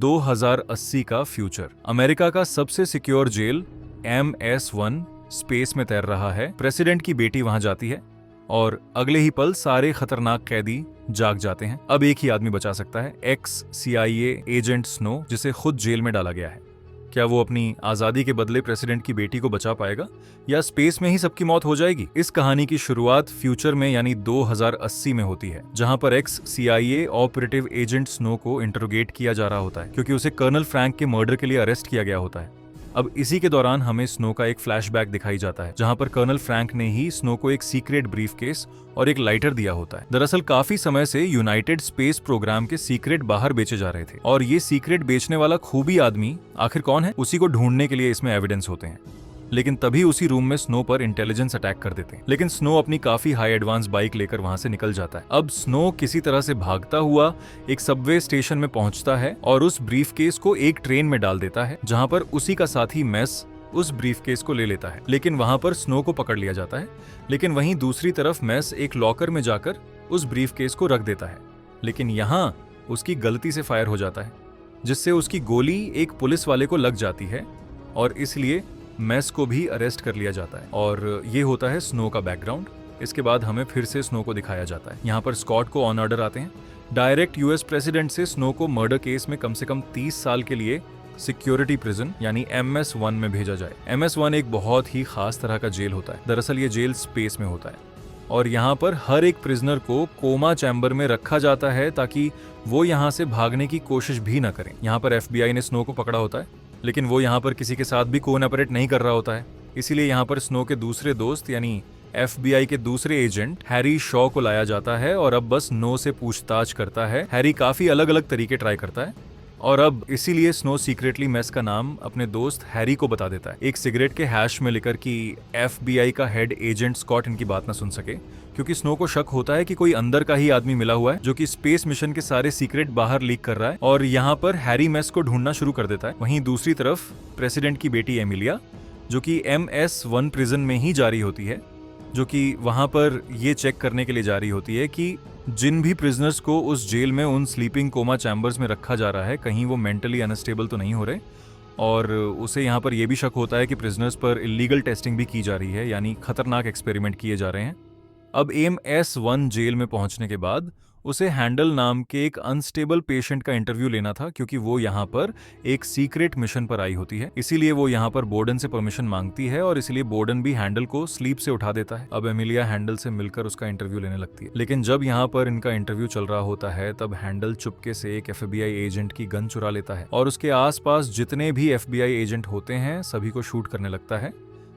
2080 का future. America का सबसे सिक्योर जेल MS-1 स्पेस में तैर रहा है। प्रेसिडेंट की बेटी वहां जाती है और अगले ही पल सारे खतरनाक कैदी जाग जाते हैं। अब एक ही आदमी बचा सकता है, एक्स CIA एजेंट स्नो, जिसे खुद जेल में डाला गया है। क्या वो अपनी आजादी के बदले प्रेसिडेंट की बेटी को बचा पाएगा या स्पेस में ही सबकी मौत हो जाएगी? इस कहानी की शुरुआत फ्यूचर में यानी 2080 में होती है, जहां पर x CIA operative agent snow को इंटरोगेट किया जा रहा होता है क्योंकि उसे कर्नल फ्रैंक के मर्डर के लिए अरेस्ट किया गया होता है। अब इसी के दौरान हमें स्नो का एक फ्लैशबैक दिखाई जाता है, जहां पर कर्नल फ्रैंक ने ही स्नो को एक सीक्रेट ब्रीफकेस और एक लाइटर दिया होता है। दरअसल काफी समय से यूनाइटेड स्पेस प्रोग्राम के सीक्रेट बाहर बेचे जा रहे थे और ये सीक्रेट बेचने वाला खूबी आदमी आखिर कौन है, उसी को ढूंढने के लिए इसमें एविडेंस होते हैं। लेकिन तभी उसी रूम में स्नो पर इंटेलिजेंस अटैक कर देते हैं। लेकिन स्नो अपनी काफी हाई एडवांस बाइक लेकर वहां से निकल जाता है। अब स्नो किसी तरह से भागता हुआ एक सबवे स्टेशन में पहुंचता है और उस ब्रीफकेस को एक ट्रेन में डाल देता है, जहां पर उसी का साथी मेस उस ब्रीफकेस को ले लेता है। लेकिन वहां पर स्नो को पकड़ लिया जाता है। लेकिन वहीं दूसरी तरफ मेस एक लॉकर में जाकर उस ब्रीफकेस को रख देता है। लेकिन यहाँ उसकी गलती से फायर हो जाता है, जिससे उसकी गोली एक पुलिस वाले को लग जाती है और इसलिए मेस को भी अरेस्ट कर लिया जाता है। और ये होता है स्नो का बैकग्राउंड। इसके बाद हमें फिर से स्नो को दिखाया जाता है। यहाँ पर स्कॉट को ऑन ऑर्डर आते हैं डायरेक्ट US प्रेसिडेंट से स्नो को मर्डर केस में कम से कम 30 साल के लिए सिक्योरिटी प्रिजन यानी MS-1 में भेजा जाए। MS-1 एक बहुत ही खास तरह का जेल होता है। दरअसल ये जेल स्पेस में होता है और यहाँ पर हर एक प्रिजनर को कोमा चैम्बर में रखा जाता है ताकि वो यहाँ से भागने की कोशिश भी न करें। यहाँ पर FBI ने स्नो को पकड़ा होता है, लेकिन वो यहाँ पर किसी के साथ भी कोऑपरेट नहीं कर रहा होता है। इसीलिए यहाँ पर स्नो के दूसरे दोस्त यानी FBI के दूसरे एजेंट हैरी शॉ को लाया जाता है और अब बस स्नो से पूछताछ करता है। हैरी काफी अलग अलग तरीके ट्राई करता है और अब इसीलिए स्नो सीक्रेटली मेस का नाम अपने दोस्त हैरी को बता देता है, एक सिगरेट के हैश में लिखकर कि FBI का हेड एजेंट स्कॉट इनकी बात ना सुन सके, क्योंकि स्नो को शक होता है कि कोई अंदर का ही आदमी मिला हुआ है जो कि स्पेस मिशन के सारे सीक्रेट बाहर लीक कर रहा है। और यहाँ पर हैरी मेस को ढूंढना शुरू कर देता है। वहीं दूसरी तरफ प्रेसिडेंट की बेटी एमिलिया, जो कि MS-1 प्रिजन में ही जारी होती है, जो कि वहां पर ये चेक करने के लिए जारी होती है कि जिन भी प्रिजनर्स को उस जेल में उन स्लीपिंग कोमा चैम्बर्स में रखा जा रहा है कहीं वो मेंटली अनस्टेबल तो नहीं हो रहे। और उसे यहाँ पर यह भी शक होता है कि प्रिजनर्स पर इलीगल टेस्टिंग भी की जा रही है, यानी खतरनाक एक्सपेरिमेंट किए जा रहे हैं। अब MS-1 जेल में पहुंचने के बाद उसे हैंडल नाम के एक अनस्टेबल पेशेंट का इंटरव्यू लेना था, क्योंकि वो यहाँ पर एक सीक्रेट मिशन पर आई होती है। इसीलिए वो यहाँ पर बोर्डन से परमिशन मांगती है और इसलिए बोर्डन भी हैंडल को स्लीप से उठा देता है। अब एमिलिया हैंडल से मिलकर उसका इंटरव्यू लेने लगती है। लेकिन जब यहाँ पर इनका इंटरव्यू चल रहा होता है तब हैंडल चुपके से एक FBI एजेंट की गन चुरा लेता है और उसके आसपास जितने भी FBI एजेंट होते हैं सभी को शूट करने लगता है,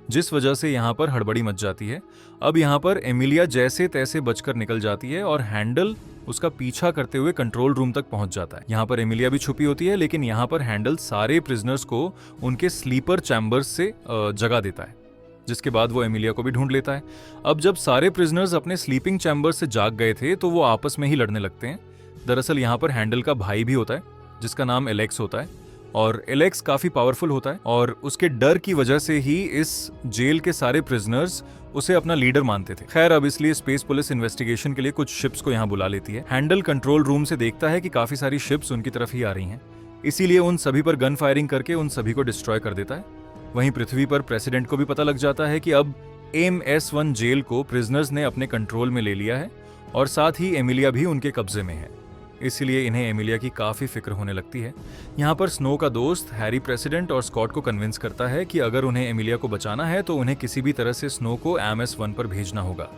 जिस वजह से यहाँ पर हड़बड़ी मच जाती है। अब यहाँ पर एमिलिया जैसे तैसे बचकर निकल जाती है और हैंडल उसका पीछा करते हुए कंट्रोल रूम तक पहुंच जाता है। यहाँ पर एमिलिया भी छुपी होती है, लेकिन यहाँ पर हैंडल सारे प्रिजनर्स को उनके स्लीपर चैम्बर्स से जगा देता है, जिसके बाद वो एमिलिया को भी ढूंढ लेता है। अब जब सारे प्रिजनर्स अपने स्लीपिंग चैम्बर्स से जाग गए थे तो वो आपस में ही लड़ने लगते हैं। दरअसल यहाँ पर हैंडल का भाई भी होता है जिसका नाम एलेक्स होता है और एलेक्स काफी पावरफुल होता है और उसके डर की वजह से ही इस जेल के सारे प्रिजनर्स उसे अपना लीडर मानते थे। खैर, अब इसलिए स्पेस पुलिस इन्वेस्टिगेशन के लिए कुछ शिप्स को यहाँ बुला लेती है। हैंडल कंट्रोल रूम से देखता है कि काफी सारी शिप्स उनकी तरफ ही आ रही हैं, इसीलिए उन सभी पर गन फायरिंग करके उन सभी को डिस्ट्रॉय कर देता है। वहीं पृथ्वी पर प्रेसिडेंट को भी पता लग जाता है कि अब MS-1 जेल को प्रिजनर्स ने अपने कंट्रोल में ले लिया है और साथ ही एमिलिया भी उनके कब्जे में है। इसलिए इन्हें एमिलिया की काफी फिक्र होने लगती है। यहाँ पर स्नो का दोस्त हैरी प्रेसिडेंट और स्कॉट को कन्विंस करता है कि अगर उन्हें एमिलिया को बचाना है तो उन्हें किसी भी तरह से स्नो को MS-1 पर भेजना होगा।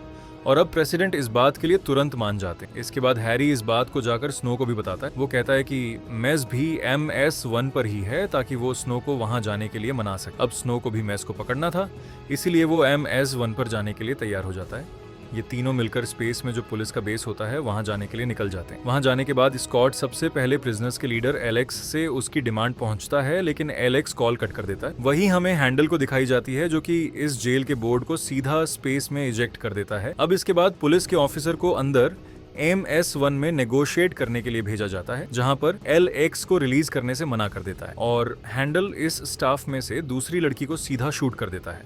और अब प्रेसिडेंट इस बात के लिए तुरंत मान जाते हैं। इसके बाद हैरी इस बात को जाकर स्नो को भी बताता है। वो कहता है कि मेस भी MS-1 पर ही है ताकि वो स्नो को वहां जाने के लिए मना सके। अब स्नो को भी मेस को पकड़ना था, इसीलिए वो MS-1 पर जाने के लिए तैयार हो जाता है। ये तीनों मिलकर स्पेस में जो पुलिस का बेस होता है वहां जाने के लिए निकल जाते हैं। वहां जाने के बाद स्कॉट सबसे पहले प्रिजनर्स के लीडर एलेक्स से उसकी डिमांड पहुंचता है, लेकिन एलेक्स कॉल कट कर देता है। वही हमें हैंडल को दिखाई जाती है जो कि इस जेल के बोर्ड को सीधा स्पेस में इजेक्ट कर देता है। अब इसके बाद पुलिस के ऑफिसर को अंदर MS-1 में नेगोशिएट करने के लिए भेजा जाता है, जहां पर LX को रिलीज करने से मना कर देता है और हैंडल इस स्टाफ में से दूसरी लड़की को सीधा शूट कर देता है।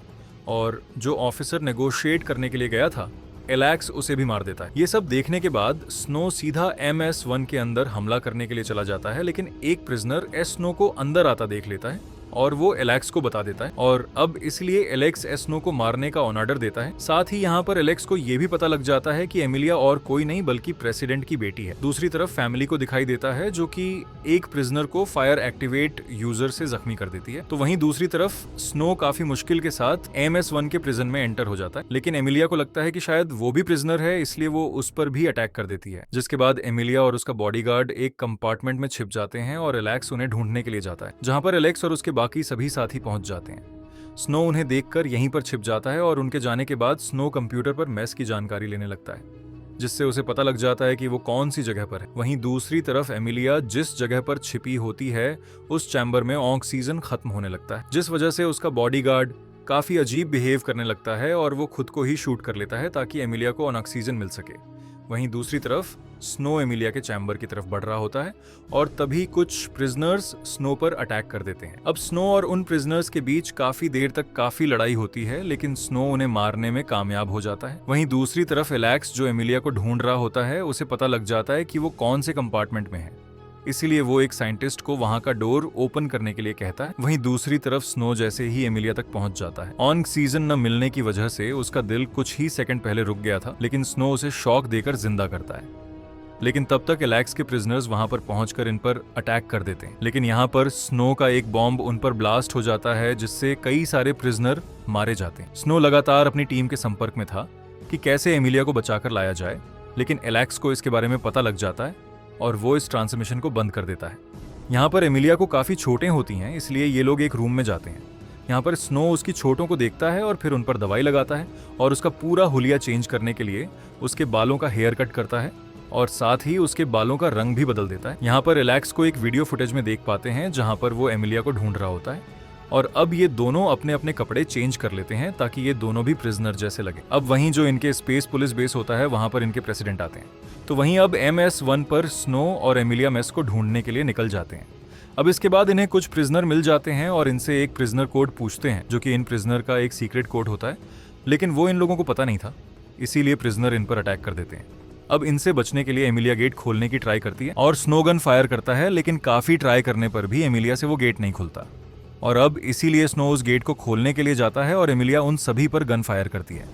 और जो ऑफिसर नेगोशिएट करने के लिए गया था एलेक्स उसे भी मार देता है। ये सब देखने के बाद स्नो सीधा MS-1 के अंदर हमला करने के लिए चला जाता है, लेकिन एक प्रिजनर स्नो को अंदर आता देख लेता है और वो एलेक्स को बता देता है, और अब इसलिए एलेक्स स्नो को मारने का ऑन ऑर्डर देता है। साथ ही यहाँ पर एलेक्स को ये भी पता लग जाता है कि एमिलिया और कोई नहीं बल्कि प्रेसिडेंट की बेटी है। दूसरी तरफ फैमिली को दिखाई देता है जो कि एक प्रिजनर को फायर एक्टिवेट यूजर से जख्मी कर देती है। तो वहीं दूसरी तरफ स्नो काफी मुश्किल के साथ MS-1 के प्रिजन में एंटर हो जाता है, लेकिन एमिलिया को लगता है कि शायद वो भी प्रिजनर है, इसलिए वो उस पर भी अटैक कर देती है। जिसके बाद एमिलिया और उसका बॉडीगार्ड एक कंपार्टमेंट में छिप जाते हैं और एलेक्स उन्हें ढूंढने के लिए जाता है, जहां पर एलेक्स और उसके बाकी सभी साथी पहुंच जाते हैं। स्नो उन्हें देखकर यहीं पर छिप जाता है और उनके जाने के बाद स्नो कंप्यूटर पर मेस की जानकारी लेने लगता है, जिससे उसे पता लग जाता है कि वो कौन सी जगह पर है। वहीं दूसरी तरफ एमिलिया जिस जगह पर छिपी होती है उस चैम्बर में ऑक्सीजन खत्म होने लगता है, जिस वजह से उसका बॉडीगार्ड काफी अजीब बिहेव करने लगता है और वो खुद को ही शूट कर लेता है ताकि एमिलिया को ऑक्सीजन मिल सके। वहीं दूसरी तरफ स्नो एमिलिया के चैम्बर की तरफ बढ़ रहा होता है और तभी कुछ प्रिजनर्स स्नो पर अटैक कर देते हैं। अब स्नो और उन प्रिजनर्स के बीच काफी देर तक काफी लड़ाई होती है, लेकिन स्नो उन्हें मारने में कामयाब हो जाता है। वहीं दूसरी तरफ एलेक्स जो एमिलिया को ढूंढ रहा होता है, उसे पता लग जाता है कि वो कौन से कंपार्टमेंट में है, इसीलिए वो एक साइंटिस्ट को वहां का डोर ओपन करने के लिए कहता है। वहीं दूसरी तरफ स्नो जैसे ही एमिलिया तक पहुंच जाता है, ऑक्सीजन न मिलने की वजह से उसका दिल कुछ ही सेकंड पहले रुक गया था, लेकिन स्नो उसे शॉक देकर जिंदा करता है। लेकिन तब तक एलेक्स के प्रिजनर्स वहां पर पहुंचकर इन पर अटैक कर देते हैं, लेकिन यहाँ पर स्नो का एक बॉम्ब उन पर ब्लास्ट हो जाता है, जिससे कई सारे प्रिजनर मारे जाते हैं। स्नो लगातार अपनी टीम के संपर्क में था कि कैसे एमिलिया को बचाकर लाया जाए, लेकिन एलेक्स को इसके बारे में पता लग जाता है और वो इस ट्रांसमिशन को बंद कर देता है। यहाँ पर एमिलिया को काफी चोटें होती हैं, इसलिए ये लोग एक रूम में जाते हैं। यहाँ पर स्नो उसकी चोटों को देखता है और फिर उन पर दवाई लगाता है और उसका पूरा हुलिया चेंज करने के लिए उसके बालों का हेयर कट करता है और साथ ही उसके बालों का रंग भी बदल देता है। यहाँ पर एलेक्स को एक वीडियो फुटेज में देख पाते हैं जहाँ पर वो एमिलिया को ढूंढ रहा होता है, और अब ये दोनों अपने अपने कपड़े चेंज कर लेते हैं ताकि ये दोनों भी प्रिजनर जैसे लगे। अब वहीं जो इनके स्पेस पुलिस बेस होता है वहां पर इनके प्रेसिडेंट आते हैं। तो वहीं अब MS-1 पर स्नो और एमिलिया मेस को ढूंढने के लिए निकल जाते हैं। अब इसके बाद इन्हें कुछ प्रिजनर मिल जाते हैं और इनसे एक प्रिजनर कोड पूछते हैं, जो कि इन प्रिजनर का एक सीक्रेट कोड होता है, लेकिन वो इन लोगों को पता नहीं था, इसीलिए प्रिजनर इन पर अटैक कर देते हैं। अब इनसे बचने के लिए एमिलिया गेट खोलने की ट्राई करती है और स्नो गन फायर करता है, लेकिन काफी ट्राई करने पर भी एमिलिया से वो गेट नहीं खुलता, और अब इसीलिए स्नो उस गेट को खोलने के लिए जाता है और एमिलिया उन सभी पर गन फायर करती है।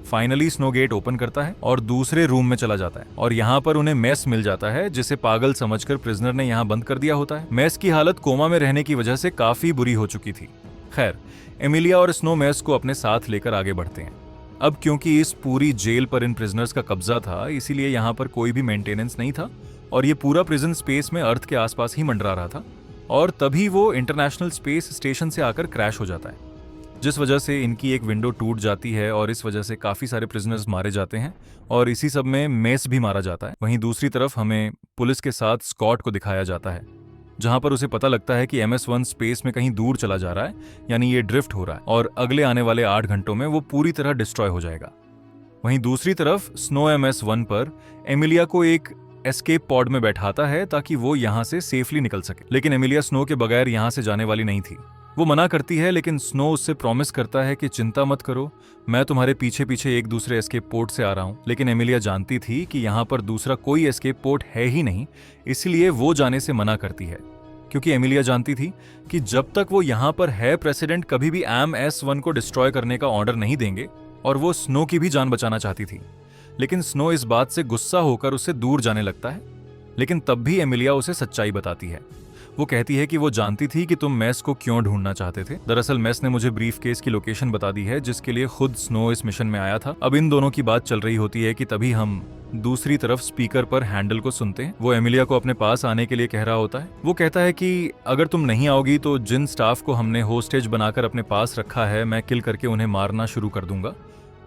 फाइनली स्नो गेट ओपन करता है और दूसरे रूम में चला जाता है, और यहाँ पर उन्हें मेस मिल जाता है, जिसे पागल समझकर प्रिजनर ने यहाँ बंद कर दिया होता है। मेस की हालत कोमा में रहने की वजह से काफी बुरी हो चुकी थी। खैर, एमिलिया और स्नो मेस को अपने साथ लेकर आगे बढ़ते हैं। अब क्योंकि इस पूरी जेल पर इन प्रिजनर्स का कब्जा था, इसीलिए यहाँ पर कोई भी मेंटेनेंस नहीं था और ये पूरा प्रिजन स्पेस में अर्थ के आसपास ही मंडरा रहा था, और तभी वो इंटरनेशनल स्पेस स्टेशन से आकर क्रैश हो जाता है, जिस वजह से इनकी एक विंडो टूट जाती है और इस वजह से काफी सारे प्रिजनर्स मारे जाते हैं और इसी सब में मेस भी मारा जाता है। वहीं दूसरी तरफ हमें पुलिस के साथ स्कॉट को दिखाया जाता है, जहां पर उसे पता लगता है कि MS-1 स्पेस में कहीं दूर चला जा रहा है, यानी ये ड्रिफ्ट हो रहा है और अगले आने वाले 8 घंटों में वो पूरी तरह डिस्ट्रॉय हो जाएगा। वहीं दूसरी तरफ स्नो MS-1 पर एमिलिया को एक एस्केप पॉड में बैठाता है ताकि वो यहाँ से सेफली निकल सके, लेकिन एमिलिया स्नो के बगैर यहाँ से जाने वाली नहीं थी। वो मना करती है, लेकिन स्नो उससे प्रॉमिस करता है कि चिंता मत करो, मैं तुम्हारे पीछे पीछे एक दूसरे एस्केप पोर्ट से आ रहा हूँ। लेकिन एमिलिया जानती थी कि यहाँ पर दूसरा कोई एस्केप पोर्ट है ही नहीं, इसलिए वो जाने से मना करती है, क्योंकि एमिलिया जानती थी कि जब तक वो यहाँ पर है, प्रेसिडेंट कभी भी MS-1 को डिस्ट्रॉय करने का ऑर्डर नहीं देंगे, और वो स्नो की भी जान बचाना चाहती थी। लेकिन स्नो इस बात से गुस्सा होकर उससे दूर जाने लगता है, लेकिन तब भी एमिलिया उसे सच्चाई बताती है। वो कहती है कि वो जानती थी कि तुम मेस को क्यों ढूंढना चाहते थे। दरअसल मेस ने मुझे ब्रीफकेस की लोकेशन बता दी है, जिसके लिए खुद स्नो इस मिशन में आया था। अब इन दोनों की बात चल रही होती है कि तभी हम दूसरी तरफ स्पीकर पर हैंडल को सुनते हैं। वो एमिलिया को अपने पास आने के लिए कह रहा होता है। वो कहता है कि अगर तुम नहीं आओगी तो जिन स्टाफ को हमने होस्टेज बनाकर अपने पास रखा है, मैं किल करके उन्हें मारना शुरू कर दूंगा।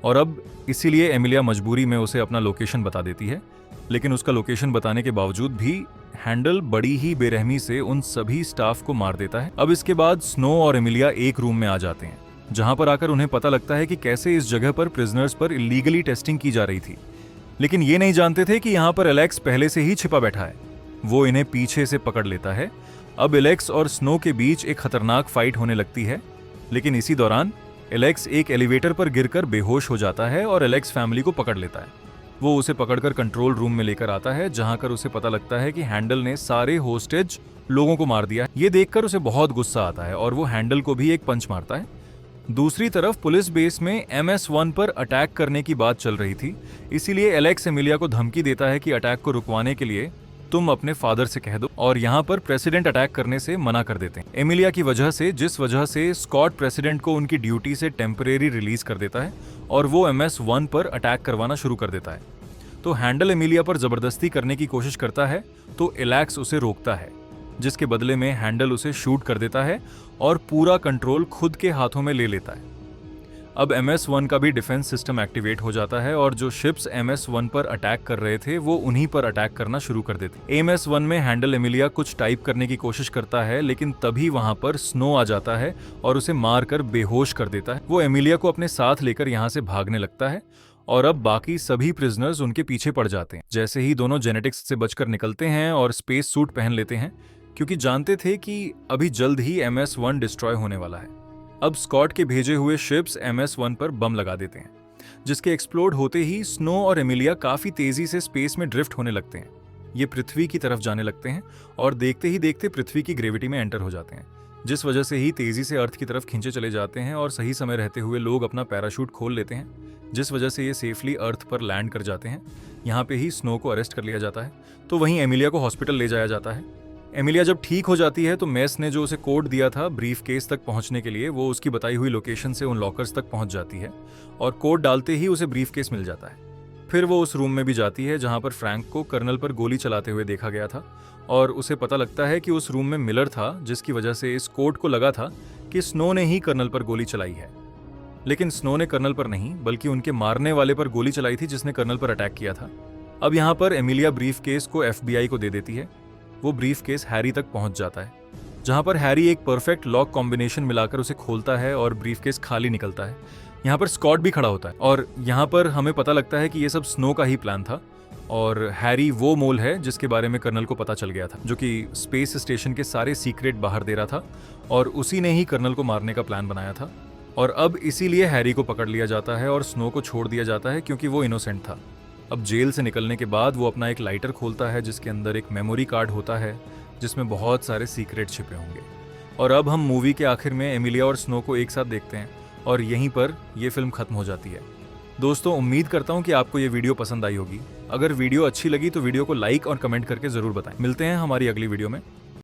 और अब इसीलिए एमिलिया मजबूरी में उसे अपना लोकेशन बता देती है, लेकिन उसका लोकेशन बताने के बावजूद भी हैंडल बड़ी ही बेरहमी से उन सभी स्टाफ को मार देता है। अब इसके बाद स्नो और एमिलिया एक रूम में आ जाते हैं, जहां पर आकर उन्हें पता लगता है कि कैसे इस जगह पर प्रिजनर्स पर इलीगली टेस्टिंग की जा रही थी। लेकिन ये नहीं जानते थे कि यहाँ पर एलेक्स पहले से ही छिपा बैठा है। वो इन्हें पीछे से पकड़ लेता है। अब एलेक्स और स्नो के बीच एक खतरनाक फाइट होने लगती है, लेकिन इसी दौरान एलेक्स एक एलिवेटर पर गिरकर बेहोश हो जाता है और एलेक्स फैमिली को पकड़ लेता है। वो उसे पकड़कर कंट्रोल रूम में लेकर आता है, जहां कर उसे पता लगता है कि हैंडल ने सारे होस्टेज लोगों को मार दिया है। ये देखकर उसे बहुत गुस्सा आता है और वो हैंडल को भी एक पंच मारता है। दूसरी तरफ पुलिस बेस में MS-1 पर अटैक करने की बात चल रही थी, इसीलिए एलेक्स एमिलिया को धमकी देता है कि अटैक को रुकवाने के लिए तुम अपने फादर से कह दो, और यहाँ पर प्रेसिडेंट अटैक करने से मना कर देते हैं एमिलिया की वजह से, जिस वजह से स्कॉट प्रेसिडेंट को उनकी ड्यूटी से टेम्परेरी रिलीज कर देता है और वो MS-1 पर अटैक करवाना शुरू कर देता है। तो हैंडल एमिलिया पर जबरदस्ती करने की कोशिश करता है तो एलेक्स उसे रोकता है, जिसके बदले में हैंडल उसे शूट कर देता है और पूरा कंट्रोल खुद के हाथों में ले लेता है। अब MS-1 का भी डिफेंस सिस्टम एक्टिवेट हो जाता है और जो शिप्स MS-1 पर अटैक कर रहे थे वो उन्हीं पर अटैक करना शुरू कर देते। MS-1 में हैंडल एमिलिया कुछ टाइप करने की कोशिश करता है, लेकिन तभी वहां पर स्नो आ जाता है और उसे मारकर बेहोश कर देता है। वो एमिलिया को अपने साथ लेकर यहाँ से भागने लगता है और अब बाकी सभी प्रिजनर्स उनके पीछे पड़ जाते हैं। जैसे ही दोनों जेनेटिक्स से बचकर निकलते हैं और स्पेस सूट पहन लेते हैं, क्योंकि जानते थे कि अभी जल्द ही MS-1 डिस्ट्रॉय होने वाला है। अब स्कॉट के भेजे हुए शिप्स MS-1 पर बम लगा देते हैं, जिसके एक्सप्लोड होते ही स्नो और एमिलिया काफी तेजी से स्पेस में ड्रिफ्ट होने लगते हैं। ये पृथ्वी की तरफ जाने लगते हैं और देखते ही देखते पृथ्वी की ग्रेविटी में एंटर हो जाते हैं, जिस वजह से ही तेजी से अर्थ की तरफ खींचे चले जाते हैं और सही समय रहते हुए लोग अपना पैराशूट खोल लेते हैं, जिस वजह से ये सेफली अर्थ पर लैंड कर जाते हैं। यहाँ पे ही स्नो को अरेस्ट कर लिया जाता है, तो वहीं एमिलिया को हॉस्पिटल ले जाया जाता है। एमिलिया जब ठीक हो जाती है तो मेस ने जो उसे कोड दिया था ब्रीफ केस तक पहुंचने के लिए, वो उसकी बताई हुई लोकेशन से उन लॉकर्स तक पहुंच जाती है और कोड डालते ही उसे ब्रीफ केस मिल जाता है। फिर वो उस रूम में भी जाती है जहां पर फ्रैंक को कर्नल पर गोली चलाते हुए देखा गया था और उसे पता लगता है कि उस रूम में मिलर था, जिसकी वजह से इस कोड को लगा था कि स्नो ने ही कर्नल पर गोली चलाई है। लेकिन स्नो ने कर्नल पर नहीं बल्कि उनके मारने वाले पर गोली चलाई थी जिसने कर्नल पर अटैक किया था। अब यहाँ पर एमिलिया ब्रीफ केस को FBI को दे देती है। वो ब्रीफ केस हैरी तक पहुंच जाता है, जहां पर हैरी एक परफेक्ट लॉक कॉम्बिनेशन मिलाकर उसे खोलता है और ब्रीफ केस खाली निकलता है। यहाँ पर स्कॉट भी खड़ा होता है और यहाँ पर हमें पता लगता है कि ये सब स्नो का ही प्लान था और हैरी वो मोल है जिसके बारे में कर्नल को पता चल गया था, जो कि स्पेस स्टेशन के सारे सीक्रेट बाहर दे रहा था और उसी ने ही कर्नल को मारने का प्लान बनाया था। और अब इसीलिए हैरी को पकड़ लिया जाता है और स्नो को छोड़ दिया जाता है क्योंकि वो इनोसेंट था। अब जेल से निकलने के बाद वो अपना एक लाइटर खोलता है जिसके अंदर एक मेमोरी कार्ड होता है जिसमें बहुत सारे सीक्रेट छिपे होंगे। और अब हम मूवी के आखिर में एमिलिया और स्नो को एक साथ देखते हैं और यहीं पर यह फिल्म खत्म हो जाती है। दोस्तों, उम्मीद करता हूं कि आपको ये वीडियो पसंद आई होगी। अगर वीडियो अच्छी लगी तो वीडियो को लाइक और कमेंट करके जरूर बताएं। मिलते हैं हमारी अगली वीडियो में।